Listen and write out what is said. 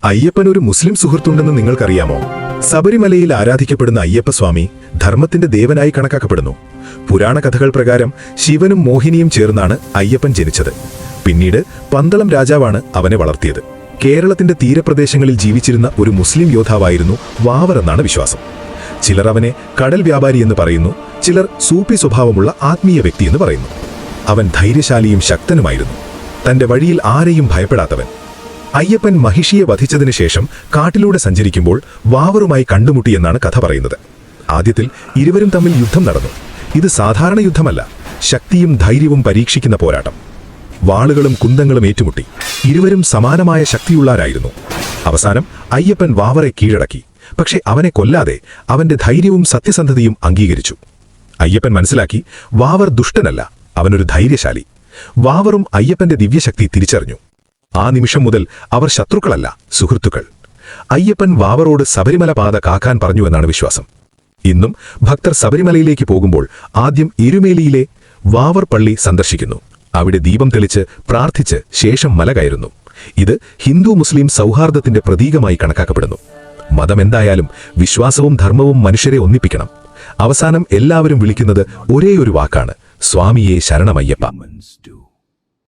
അയ്യപ്പൻ ഒരു മുസ്ലിം സുഹൃത്തുണ്ടെന്ന് നിങ്ങൾക്കറിയാമോ? ശബരിമലയിൽ ആരാധിക്കപ്പെടുന്ന അയ്യപ്പസ്വാമി ധർമ്മത്തിന്റെ ദേവനായി കണക്കാക്കപ്പെടുന്നു. പുരാണ കഥകൾ പ്രകാരം ശിവനും മോഹിനിയും ചേർന്നാണ് അയ്യപ്പൻ ജനിച്ചത്. പിന്നീട് പന്തളം രാജാവാണ് അവനെ വളർത്തിയത്. കേരളത്തിന്റെ തീരപ്രദേശങ്ങളിൽ ജീവിച്ചിരുന്ന ഒരു മുസ്ലിം യോദ്ധാവായിരുന്നു വാവർ എന്നാണ് വിശ്വാസം. ചിലർ അവനെ കടൽ വ്യാപാരി എന്ന് പറയുന്നു, ചിലർ സൂഫി സ്വഭാവമുള്ള ആത്മീയ വ്യക്തി എന്ന് പറയുന്നു. അവൻ ധൈര്യശാലിയും ശക്തനുമായിരുന്നു, തന്റെ വഴിയിൽ ആരെയും ഭയപ്പെടാത്തവൻ. അയ്യപ്പൻ മഹിഷിയെ വധിച്ചതിനു ശേഷം കാട്ടിലൂടെ സഞ്ചരിക്കുമ്പോൾ വാവറുമായി കണ്ടുമുട്ടിയെന്നാണ് കഥ പറയുന്നത്. ആദ്യത്തിൽ ഇരുവരും തമ്മിൽ യുദ്ധം നടന്നു. ഇത് സാധാരണ യുദ്ധമല്ല, ശക്തിയും ധൈര്യവും പരീക്ഷിക്കുന്ന പോരാട്ടം. വാളുകളും കുന്തങ്ങളും ഏറ്റുമുട്ടി. ഇരുവരും സമാനമായ ശക്തിയുള്ളവരായിരുന്നു. അവസാനം അയ്യപ്പൻ വാവറെ കീഴടക്കി. പക്ഷെ അവനെ കൊല്ലാതെ അവന്റെ ധൈര്യവും സത്യസന്ധതയും അംഗീകരിച്ചു. അയ്യപ്പൻ മനസ്സിലാക്കി, വാവർ ദുഷ്ടനല്ല, അവനൊരു ധൈര്യശാലി. വാവറും അയ്യപ്പന്റെ ദിവ്യശക്തി തിരിച്ചറിഞ്ഞു. ആ നിമിഷം മുതൽ അവർ ശത്രുക്കളല്ല, സുഹൃത്തുക്കൾ. അയ്യപ്പൻ വാവറോട് ശബരിമല പാത കാക്കാൻ പറഞ്ഞുവെന്നാണ് വിശ്വാസം. ഇന്നും ഭക്തർ ശബരിമലയിലേക്ക് പോകുമ്പോൾ ആദ്യം എരുമേലിയിലെ വാവർ പള്ളി സന്ദർശിക്കുന്നു. അവിടെ ദീപം തെളിച്ച് പ്രാർത്ഥിച്ച് ശേഷം മല കയറുന്നു. ഇത് ഹിന്ദു മുസ്ലിം സൗഹാർദ്ദത്തിന്റെ പ്രതീകമായി കണക്കാക്കപ്പെടുന്നു. മതമെന്തായാലും വിശ്വാസവും ധർമ്മവും മനുഷ്യരെ ഒന്നിപ്പിക്കണം. അവസാനം എല്ലാവരും വിളിക്കുന്നത് ഒരേയൊരു വാക്കാണ്: സ്വാമിയെ ശരണമയ്യപ്പ.